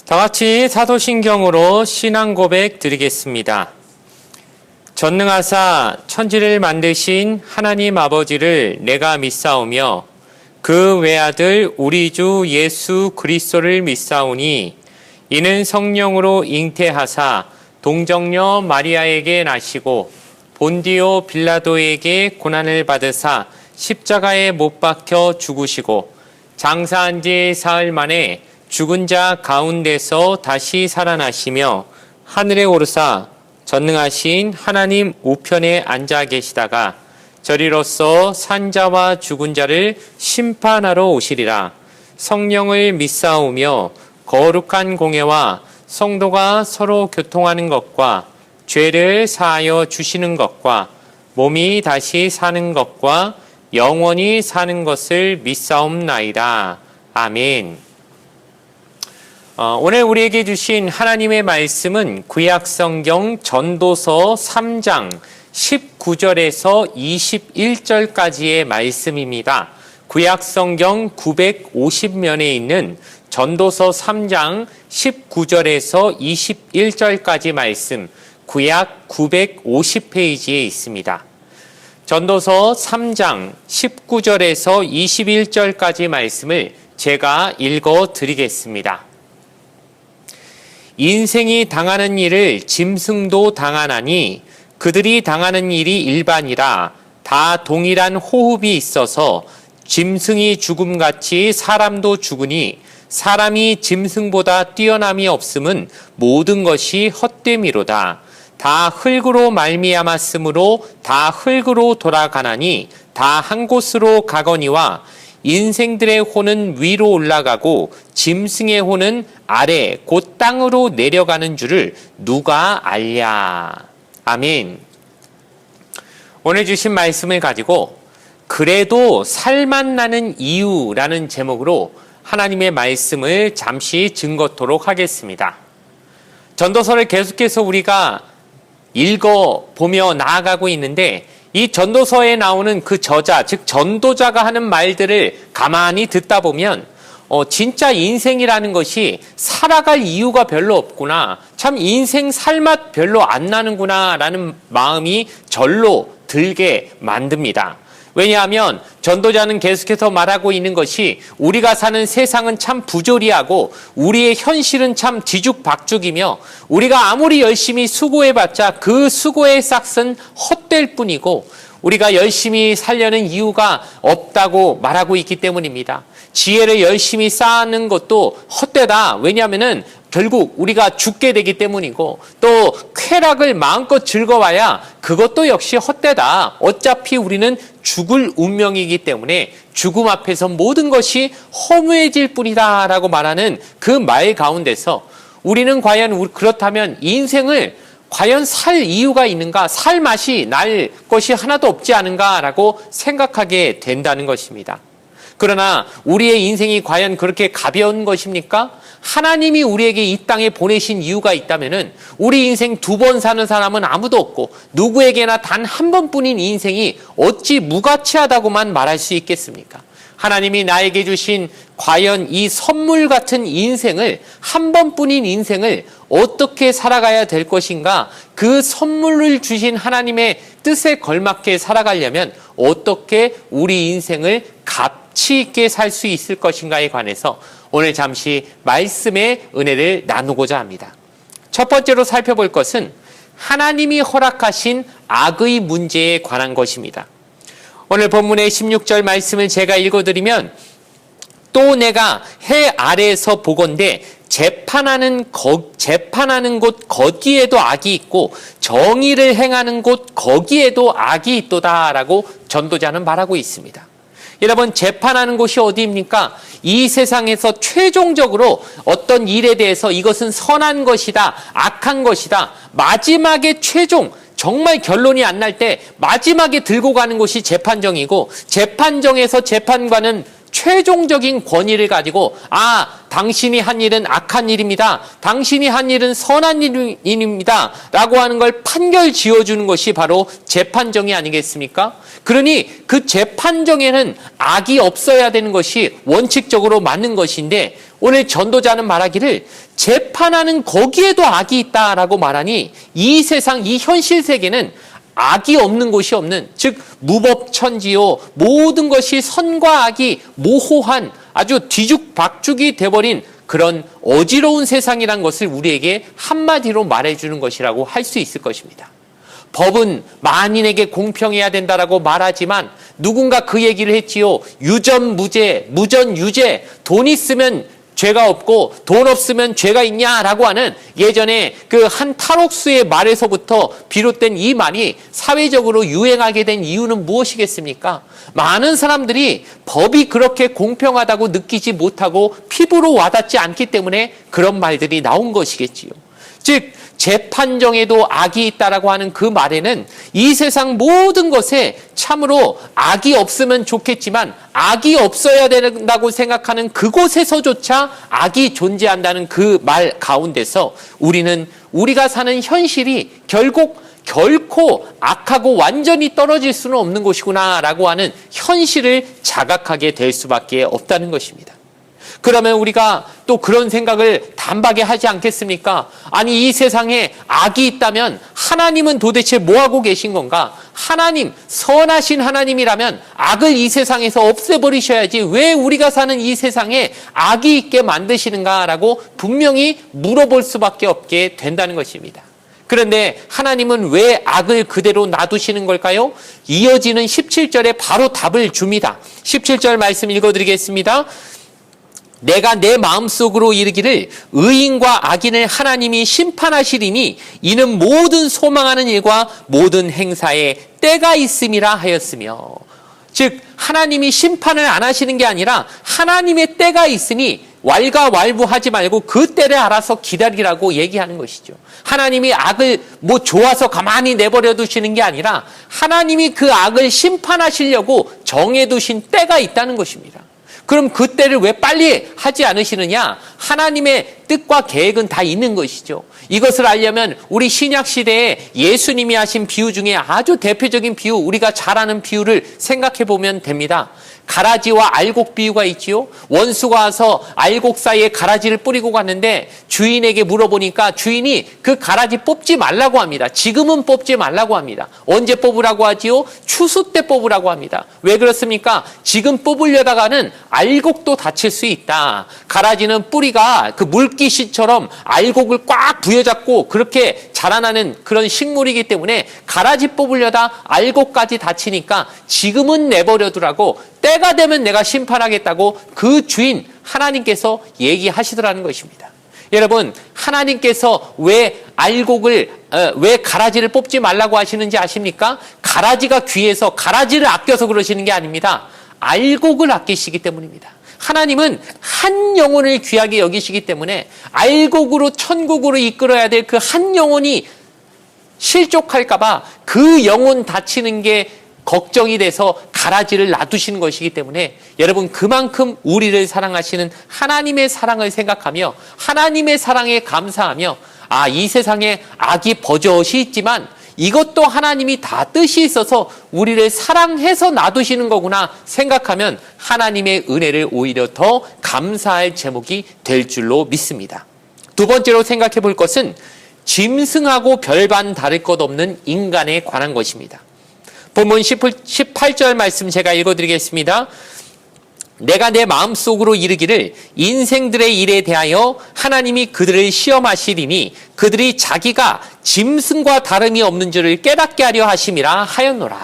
다 같이 사도신경으로 신앙 고백 드리겠습니다. 전능하사 천지를 만드신 하나님 아버지를 내가 믿사오며 그 외아들 우리 주 예수 그리스도를 믿사오니 이는 성령으로 잉태하사 동정녀 마리아에게 나시고 본디오 빌라도에게 고난을 받으사 십자가에 못 박혀 죽으시고 장사한 지 사흘 만에 죽은 자 가운데서 다시 살아나시며 하늘에 오르사 전능하신 하나님 우편에 앉아 계시다가 저리로서 산자와 죽은 자를 심판하러 오시리라. 성령을 믿사오며 거룩한 공예와 성도가 서로 교통하는 것과 죄를 사하여 주시는 것과 몸이 다시 사는 것과 영원히 사는 것을 믿사옵나이다. 아멘. 오늘 우리에게 주신 하나님의 말씀은 구약성경 전도서 3장 19절에서 21절까지의 말씀입니다. 구약성경 950면에 있는 전도서 3장 19절에서 21절까지 말씀, 구약 950페이지에 있습니다. 전도서 3장 19절에서 21절까지 말씀을 제가 읽어 드리겠습니다. 인생이 당하는 일을 짐승도 당하나니 그들이 당하는 일이 일반이라 다 동일한 호흡이 있어서 짐승이 죽음같이 사람도 죽으니 사람이 짐승보다 뛰어남이 없음은 모든 것이 헛됨이로다. 다 흙으로 말미암았으므로 다 흙으로 돌아가나니 다 한 곳으로 가거니와 인생들의 혼은 위로 올라가고 짐승의 혼은 아래 곧 땅으로 내려가는 줄을 누가 알랴. 아멘. 오늘 주신 말씀을 가지고 그래도 살맛나는 이유라는 제목으로 하나님의 말씀을 잠시 증거토록 하겠습니다. 전도서를 계속해서 우리가 읽어보며 나아가고 있는데 이 전도서에 나오는 그 저자, 즉 전도자가 하는 말들을 가만히 듣다 보면 진짜 인생이라는 것이 살아갈 이유가 별로 없구나. 참 인생 살맛 별로 안 나는구나 라는 마음이 절로 들게 만듭니다. 왜냐하면 전도자는 계속해서 말하고 있는 것이 우리가 사는 세상은 참 부조리하고 우리의 현실은 참 뒤죽박죽이며 우리가 아무리 열심히 수고해봤자 그 수고의 싹은 헛될 뿐이고 우리가 열심히 살려는 이유가 없다고 말하고 있기 때문입니다. 지혜를 열심히 쌓는 것도 헛되다. 왜냐하면은 결국 우리가 죽게 되기 때문이고 또 쾌락을 마음껏 즐거워야 그것도 역시 헛되다. 어차피 우리는 죽을 운명이기 때문에 죽음 앞에서 모든 것이 허무해질 뿐이다 라고 말하는 그 말 가운데서 우리는 과연 그렇다면 인생을 과연 살 이유가 있는가, 살 맛이 날 것이 하나도 없지 않은가 라고 생각하게 된다는 것입니다. 그러나 우리의 인생이 과연 그렇게 가벼운 것입니까? 하나님이 우리에게 이 땅에 보내신 이유가 있다면은 우리 인생 2번 사는 사람은 아무도 없고 누구에게나 단 한 번뿐인 인생이 어찌 무가치하다고만 말할 수 있겠습니까? 하나님이 나에게 주신 과연 이 선물 같은 인생을, 한 번뿐인 인생을 어떻게 살아가야 될 것인가? 그 선물을 주신 하나님의 뜻에 걸맞게 살아가려면 어떻게 우리 인생을 가치 있게 살 수 있을 것인가에 관해서 오늘 잠시 말씀의 은혜를 나누고자 합니다. 첫 번째로 살펴볼 것은 하나님이 허락하신 악의 문제에 관한 것입니다. 오늘 본문의 16절 말씀을 제가 읽어드리면 또 내가 해 아래에서 보건대 재판하는 곳 거기에도 악이 있고 정의를 행하는 곳 거기에도 악이 있도다라고 전도자는 말하고 있습니다. 여러분, 재판하는 곳이 어디입니까? 이 세상에서 최종적으로 어떤 일에 대해서 이것은 선한 것이다, 악한 것이다, 마지막에 최종 정말 결론이 안 날 때 마지막에 들고 가는 곳이 재판정이고 재판정에서 재판관은 최종적인 권위를 가지고 당신이 한 일은 악한 일입니다. 당신이 한 일은 선한 일입니다. 라고 하는 걸 판결 지어주는 것이 바로 재판정이 아니겠습니까? 그러니 그 재판정에는 악이 없어야 되는 것이 원칙적으로 맞는 것인데 오늘 전도자는 말하기를 재판하는 거기에도 악이 있다라고 말하니 이 세상, 이 현실 세계는 악이 없는 곳이 없는, 즉 무법천지요, 모든 것이 선과 악이 모호한 아주 뒤죽박죽이 돼버린 그런 어지러운 세상이란 것을 우리에게 한마디로 말해주는 것이라고 할 수 있을 것입니다. 법은 만인에게 공평해야 된다라고 말하지만 누군가 그 얘기를 했지요. 유전무죄, 무전유죄, 돈 있으면 죄가 없고 돈 없으면 죄가 있냐라고 하는 예전에 그 한 탈옥수의 말에서부터 비롯된 이 말이 사회적으로 유행하게 된 이유는 무엇이겠습니까? 많은 사람들이 법이 그렇게 공평하다고 느끼지 못하고 피부로 와닿지 않기 때문에 그런 말들이 나온 것이겠지요. 즉 재판정에도 악이 있다라고 하는 그 말에는 이 세상 모든 것에 참으로 악이 없으면 좋겠지만 악이 없어야 된다고 생각하는 그곳에서조차 악이 존재한다는 그 말 가운데서 우리는 우리가 사는 현실이 결코 악하고 완전히 떨어질 수는 없는 것이구나라고 하는 현실을 자각하게 될 수밖에 없다는 것입니다. 그러면 우리가 또 그런 생각을 단박에 하지 않겠습니까? 아니 이 세상에 악이 있다면 하나님은 도대체 뭐하고 계신 건가? 하나님, 선하신 하나님이라면 악을 이 세상에서 없애버리셔야지 왜 우리가 사는 이 세상에 악이 있게 만드시는가라고 분명히 물어볼 수밖에 없게 된다는 것입니다. 그런데 하나님은 왜 악을 그대로 놔두시는 걸까요? 이어지는 17절에 바로 답을 줍니다. 17절 말씀 읽어드리겠습니다. 내가 내 마음속으로 이르기를 의인과 악인을 하나님이 심판하시리니 이는 모든 소망하는 일과 모든 행사에 때가 있음이라 하였으며, 즉 하나님이 심판을 안 하시는 게 아니라 하나님의 때가 있으니 왈가왈부하지 말고 그 때를 알아서 기다리라고 얘기하는 것이죠. 하나님이 악을 좋아서 가만히 내버려 두시는 게 아니라 하나님이 그 악을 심판하시려고 정해두신 때가 있다는 것입니다. 그럼 그 때를 왜 빨리 하지 않으시느냐? 하나님의 뜻과 계획은 다 있는 것이죠. 이것을 알려면 우리 신약 시대에 예수님이 하신 비유 중에 아주 대표적인 비유, 우리가 잘 아는 비유를 생각해 보면 됩니다. 가라지와 알곡 비유가 있지요. 원수가 와서 알곡 사이에 가라지를 뿌리고 갔는데 주인에게 물어보니까 주인이 그 가라지 뽑지 말라고 합니다. 지금은 뽑지 말라고 합니다. 언제 뽑으라고 하지요? 추수 때 뽑으라고 합니다. 왜 그렇습니까? 지금 뽑으려다가는 알곡도 다칠 수 있다. 가라지는 뿌리가 그 물귀신처럼 알곡을 꽉 부여잡고 그렇게 자라나는 그런 식물이기 때문에 가라지 뽑으려다 알곡까지 다치니까 지금은 내버려두라고, 때가 되면 내가 심판하겠다고 그 주인 하나님께서 얘기하시더라는 것입니다. 여러분, 하나님께서 왜 왜 가라지를 뽑지 말라고 하시는지 아십니까? 가라지가 귀해서, 가라지를 아껴서 그러시는 게 아닙니다. 알곡을 아끼시기 때문입니다. 하나님은 한 영혼을 귀하게 여기시기 때문에 알곡으로 천국으로 이끌어야 될 그 한 영혼이 실족할까봐 그 영혼 다치는 게 걱정이 돼서 가라지를 놔두시는 것이기 때문에 여러분, 그만큼 우리를 사랑하시는 하나님의 사랑을 생각하며 하나님의 사랑에 감사하며, 이 세상에 악이 버젓이 있지만 이것도 하나님이 다 뜻이 있어서 우리를 사랑해서 놔두시는 거구나 생각하면 하나님의 은혜를 오히려 더 감사할 제목이 될 줄로 믿습니다. 두 번째로 생각해 볼 것은 짐승하고 별반 다를 것 없는 인간에 관한 것입니다. 본문 18절 말씀 제가 읽어드리겠습니다. 내가 내 마음속으로 이르기를 인생들의 일에 대하여 하나님이 그들을 시험하시리니 그들이 자기가 짐승과 다름이 없는 줄을 깨닫게 하려 하심이라 하였노라.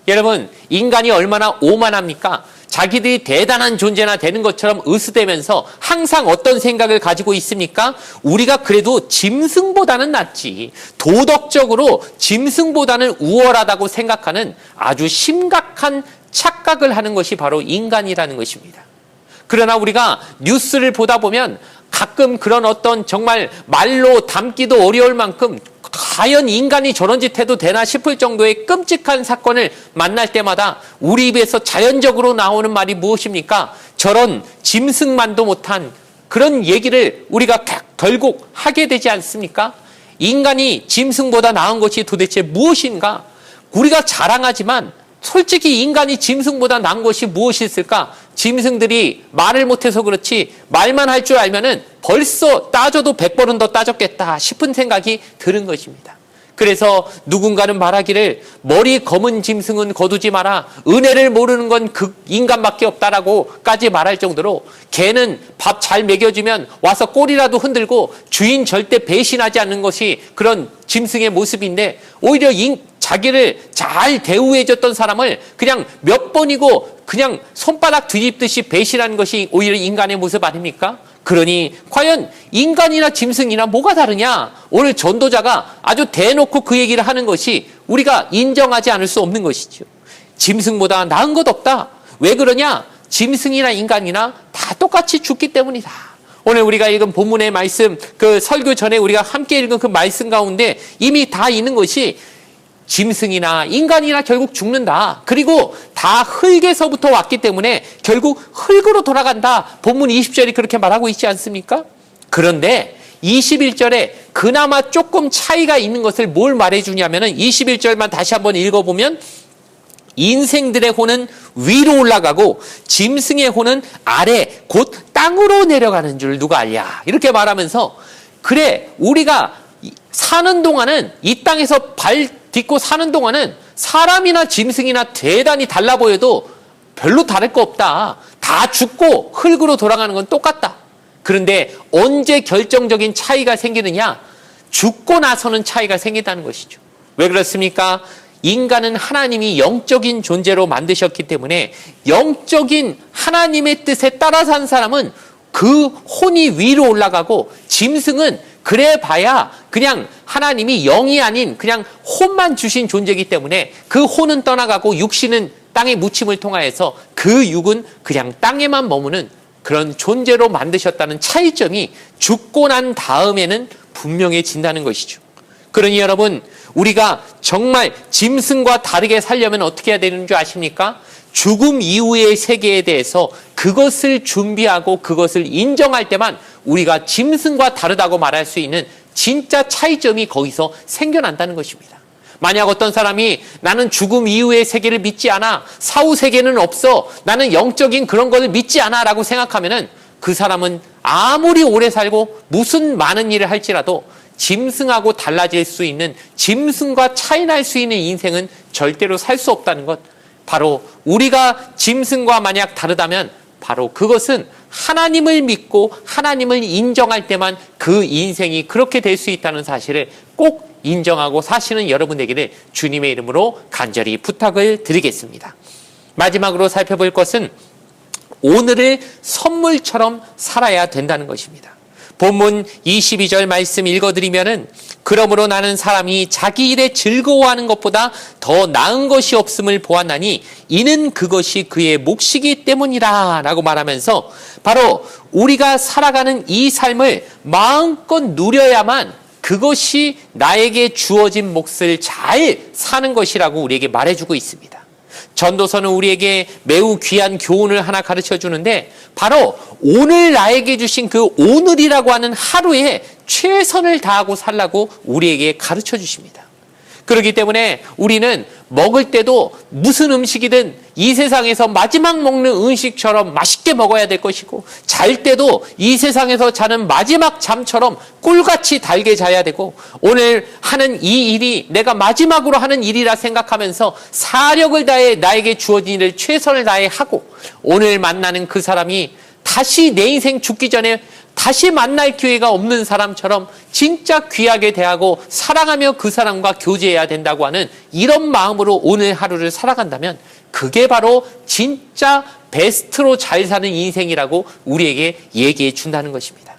여러분, 인간이 얼마나 오만합니까? 자기들이 대단한 존재나 되는 것처럼 으스대면서 항상 어떤 생각을 가지고 있습니까? 우리가 그래도 짐승보다는 낫지, 도덕적으로 짐승보다는 우월하다고 생각하는 아주 심각한 착각을 하는 것이 바로 인간이라는 것입니다. 그러나 우리가 뉴스를 보다 보면 가끔 그런 어떤 정말 말로 담기도 어려울 만큼 과연 인간이 저런 짓 해도 되나 싶을 정도의 끔찍한 사건을 만날 때마다 우리 입에서 자연적으로 나오는 말이 무엇입니까? 저런 짐승만도 못한 그런 얘기를 우리가 결국 하게 되지 않습니까? 인간이 짐승보다 나은 것이 도대체 무엇인가? 우리가 자랑하지만 솔직히 인간이 짐승보다 나은 것이 무엇이 있을까? 짐승들이 말을 못해서 그렇지 말만 할 줄 알면은 벌써 따져도 100번은 더 따졌겠다 싶은 생각이 드는 것입니다. 그래서 누군가는 말하기를 머리 검은 짐승은 거두지 마라. 은혜를 모르는 건 그 인간밖에 없다라고까지 말할 정도로 개는 밥 잘 먹여주면 와서 꼬리라도 흔들고 주인 절대 배신하지 않는 것이 그런 짐승의 모습인데 오히려 자기를 잘 대우해줬던 사람을 그냥 몇 번이고 그냥 손바닥 뒤집듯이 배신하는 것이 오히려 인간의 모습 아닙니까? 그러니 과연 인간이나 짐승이나 뭐가 다르냐? 오늘 전도자가 아주 대놓고 그 얘기를 하는 것이 우리가 인정하지 않을 수 없는 것이죠. 짐승보다 나은 것 없다. 왜 그러냐? 짐승이나 인간이나 다 똑같이 죽기 때문이다. 오늘 우리가 읽은 본문의 말씀, 그 설교 전에 우리가 함께 읽은 그 말씀 가운데 이미 다 있는 것이 짐승이나 인간이나 결국 죽는다. 그리고 다 흙에서부터 왔기 때문에 결국 흙으로 돌아간다. 본문 20절이 그렇게 말하고 있지 않습니까? 그런데 21절에 그나마 조금 차이가 있는 것을 뭘 말해주냐면은 21절만 다시 한번 읽어보면 인생들의 혼은 위로 올라가고 짐승의 혼은 아래 곧 땅으로 내려가는 줄 누가 알랴. 이렇게 말하면서 그래 우리가 사는 동안은 이 땅에서 발 딛고 사는 동안은 사람이나 짐승이나 대단히 달라 보여도 별로 다를 거 없다. 다 죽고 흙으로 돌아가는 건 똑같다. 그런데 언제 결정적인 차이가 생기느냐? 죽고 나서는 차이가 생긴다는 것이죠. 왜 그렇습니까? 인간은 하나님이 영적인 존재로 만드셨기 때문에 영적인 하나님의 뜻에 따라 산 사람은 그 혼이 위로 올라가고 짐승은 그래 봐야 그냥 하나님이 영이 아닌 그냥 혼만 주신 존재이기 때문에 그 혼은 떠나가고 육신은 땅의 묻힘을 통하여서 그 육은 그냥 땅에만 머무는 그런 존재로 만드셨다는 차이점이 죽고 난 다음에는 분명해진다는 것이죠. 그러니 여러분 우리가 정말 짐승과 다르게 살려면 어떻게 해야 되는 줄 아십니까? 죽음 이후의 세계에 대해서 그것을 준비하고 그것을 인정할 때만 우리가 짐승과 다르다고 말할 수 있는 진짜 차이점이 거기서 생겨난다는 것입니다. 만약 어떤 사람이 나는 죽음 이후의 세계를 믿지 않아, 사후 세계는 없어, 나는 영적인 그런 것을 믿지 않아 라고 생각하면은 그 사람은 아무리 오래 살고 무슨 많은 일을 할지라도 짐승하고 달라질 수 있는, 짐승과 차이날 수 있는 인생은 절대로 살 수 없다는 것. 바로 우리가 짐승과 만약 다르다면 바로 그것은 하나님을 믿고 하나님을 인정할 때만 그 인생이 그렇게 될 수 있다는 사실을 꼭 인정하고 사시는 여러분 되기를 주님의 이름으로 간절히 부탁을 드리겠습니다. 마지막으로 살펴볼 것은 오늘을 선물처럼 살아야 된다는 것입니다. 본문 22절 말씀 읽어드리면은 그러므로 나는 사람이 자기 일에 즐거워하는 것보다 더 나은 것이 없음을 보았나니 이는 그것이 그의 몫이기 때문이라 라고 말하면서 바로 우리가 살아가는 이 삶을 마음껏 누려야만 그것이 나에게 주어진 몫을 잘 사는 것이라고 우리에게 말해주고 있습니다. 전도서는 우리에게 매우 귀한 교훈을 하나 가르쳐 주는데 바로 오늘 나에게 주신 그 오늘이라고 하는 하루에 최선을 다하고 살라고 우리에게 가르쳐 주십니다. 그렇기 때문에 우리는 먹을 때도 무슨 음식이든 이 세상에서 마지막 먹는 음식처럼 맛있게 먹어야 될 것이고 잘 때도 이 세상에서 자는 마지막 잠처럼 꿀같이 달게 자야 되고 오늘 하는 이 일이 내가 마지막으로 하는 일이라 생각하면서 사력을 다해 나에게 주어진 일을 최선을 다해 하고 오늘 만나는 그 사람이 다시 내 인생 죽기 전에 다시 만날 기회가 없는 사람처럼 진짜 귀하게 대하고 사랑하며 그 사람과 교제해야 된다고 하는 이런 마음으로 오늘 하루를 살아간다면 그게 바로 진짜 베스트로 잘 사는 인생이라고 우리에게 얘기해 준다는 것입니다.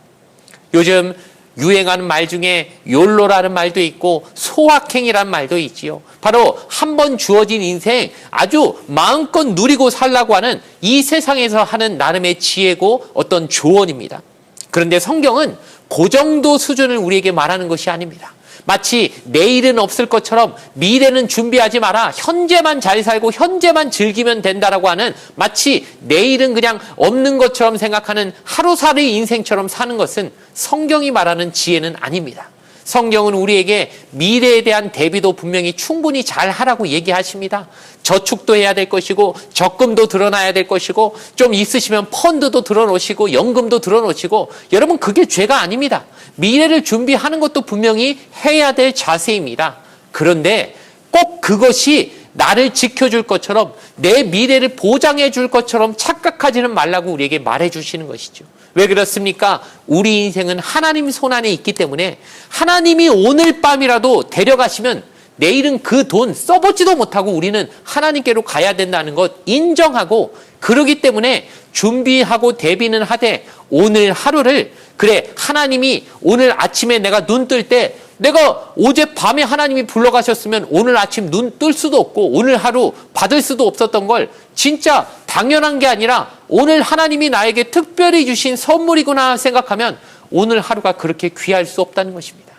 요즘 유행하는 말 중에 욜로라는 말도 있고 소확행이라는 말도 있지요. 바로 한 번 주어진 인생 아주 마음껏 누리고 살라고 하는 이 세상에서 하는 나름의 지혜고 어떤 조언입니다. 그런데 성경은 그 정도 수준을 우리에게 말하는 것이 아닙니다. 마치 내일은 없을 것처럼 미래는 준비하지 마라. 현재만 잘 살고 현재만 즐기면 된다라고 하는, 마치 내일은 그냥 없는 것처럼 생각하는 하루살이 인생처럼 사는 것은 성경이 말하는 지혜는 아닙니다. 성경은 우리에게 미래에 대한 대비도 분명히 충분히 잘 하라고 얘기하십니다. 저축도 해야 될 것이고, 적금도 들어놔야 될 것이고, 좀 있으시면 펀드도 들어놓으시고, 연금도 들어놓으시고, 여러분 그게 죄가 아닙니다. 미래를 준비하는 것도 분명히 해야 될 자세입니다. 그런데 꼭 그것이 나를 지켜줄 것처럼, 내 미래를 보장해 줄 것처럼 착각하지는 말라고 우리에게 말해 주시는 것이죠. 왜 그렇습니까? 우리 인생은 하나님 손안에 있기 때문에 하나님이 오늘 밤이라도 데려가시면 내일은 그 돈 써보지도 못하고 우리는 하나님께로 가야 된다는 것 인정하고, 그러기 때문에 준비하고 대비는 하되 오늘 하루를, 그래 하나님이 오늘 아침에 내가 눈 뜰 때, 내가 어젯밤에 하나님이 불러가셨으면 오늘 아침 눈 뜰 수도 없고 오늘 하루 받을 수도 없었던 걸 진짜 당연한 게 아니라 오늘 하나님이 나에게 특별히 주신 선물이구나 생각하면 오늘 하루가 그렇게 귀할 수 없다는 것입니다.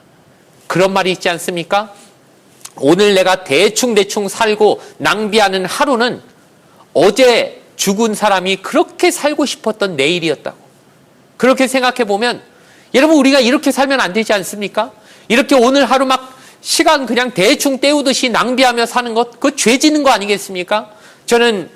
그런 말이 있지 않습니까? 오늘 내가 대충 살고 낭비하는 하루는 어제 죽은 사람이 그렇게 살고 싶었던 내일이었다고. 그렇게 생각해 보면 여러분, 우리가 이렇게 살면 안 되지 않습니까? 이렇게 오늘 하루 막 시간 그냥 대충 때우듯이 낭비하며 사는 것, 그거 죄 짓는 거 아니겠습니까? 저는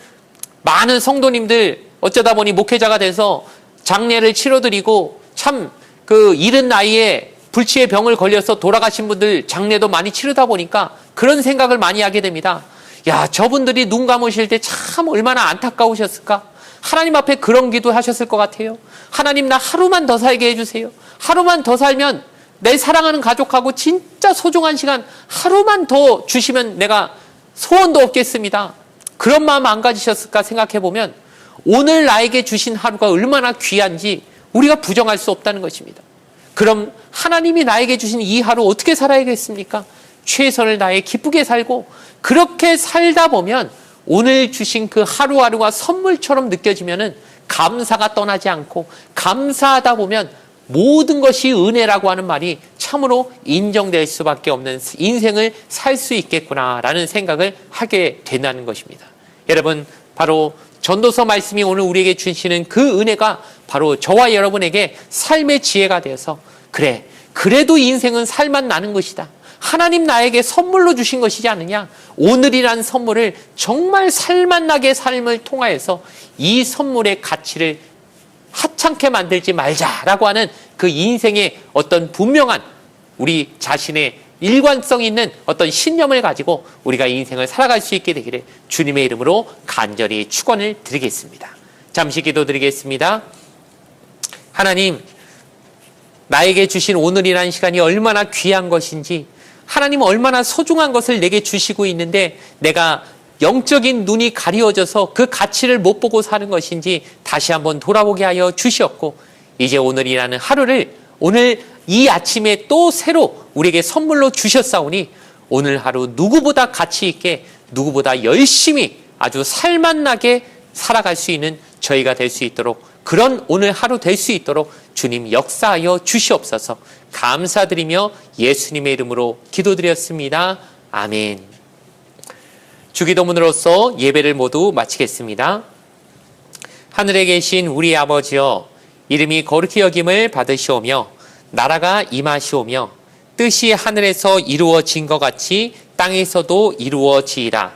많은 성도님들 어쩌다 보니 목회자가 돼서 장례를 치러드리고, 참 그 이른 나이에 불치의 병을 걸려서 돌아가신 분들 장례도 많이 치르다 보니까 그런 생각을 많이 하게 됩니다. 야, 저분들이 눈 감으실 때 참 얼마나 안타까우셨을까? 하나님 앞에 그런 기도 하셨을 것 같아요. 하나님, 나 하루만 더 살게 해주세요. 하루만 더 살면 내 사랑하는 가족하고 진짜 소중한 시간 하루만 더 주시면 내가 소원도 없겠습니다. 그런 마음 안 가지셨을까 생각해 보면 오늘 나에게 주신 하루가 얼마나 귀한지 우리가 부정할 수 없다는 것입니다. 그럼 하나님이 나에게 주신 이 하루 어떻게 살아야겠습니까? 최선을 다해 기쁘게 살고, 그렇게 살다 보면 오늘 주신 그 하루하루가 선물처럼 느껴지면은 감사가 떠나지 않고, 감사하다 보면 모든 것이 은혜라고 하는 말이 참으로 인정될 수밖에 없는 인생을 살 수 있겠구나라는 생각을 하게 된다는 것입니다. 여러분, 바로 전도서 말씀이 오늘 우리에게 주시는 그 은혜가 바로 저와 여러분에게 삶의 지혜가 되어서, 그래, 그래도 인생은 살만 나는 것이다. 하나님 나에게 선물로 주신 것이지 않느냐. 오늘이란 선물을 정말 살만 나게 삶을 통하여서 이 선물의 가치를 하찮게 만들지 말자라고 하는 그 인생의 어떤 분명한 우리 자신의 일관성 있는 어떤 신념을 가지고 우리가 인생을 살아갈 수 있게 되기를 주님의 이름으로 간절히 축원을 드리겠습니다. 잠시 기도드리겠습니다. 하나님, 나에게 주신 오늘이라는 시간이 얼마나 귀한 것인지, 하나님 얼마나 소중한 것을 내게 주시고 있는데 내가 영적인 눈이 가리워져서 그 가치를 못 보고 사는 것인지 다시 한번 돌아보게 하여 주시었고, 이제 오늘이라는 하루를 오늘 이 아침에 또 새로 우리에게 선물로 주셨사오니 오늘 하루 누구보다 가치 있게, 누구보다 열심히 아주 살맛나게 살아갈 수 있는 저희가 될 수 있도록, 그런 오늘 하루 될 수 있도록 주님 역사하여 주시옵소서. 감사드리며 예수님의 이름으로 기도드렸습니다. 아멘. 주기도문으로서 예배를 모두 마치겠습니다. 하늘에 계신 우리 아버지여, 이름이 거룩히 여김을 받으시오며 나라가 임하시오며 뜻이 하늘에서 이루어진 것 같이 땅에서도 이루어지이다.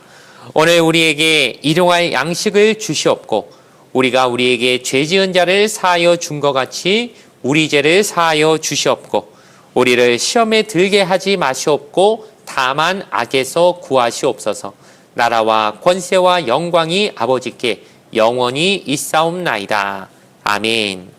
오늘 우리에게 일용할 양식을 주시옵고 우리가 우리에게 죄 지은 자를 사하여 준 것 같이 우리 죄를 사하여 주시옵고 우리를 시험에 들게 하지 마시옵고 다만 악에서 구하시옵소서. 나라와 권세와 영광이 아버지께 영원히 있사옵나이다. 아멘.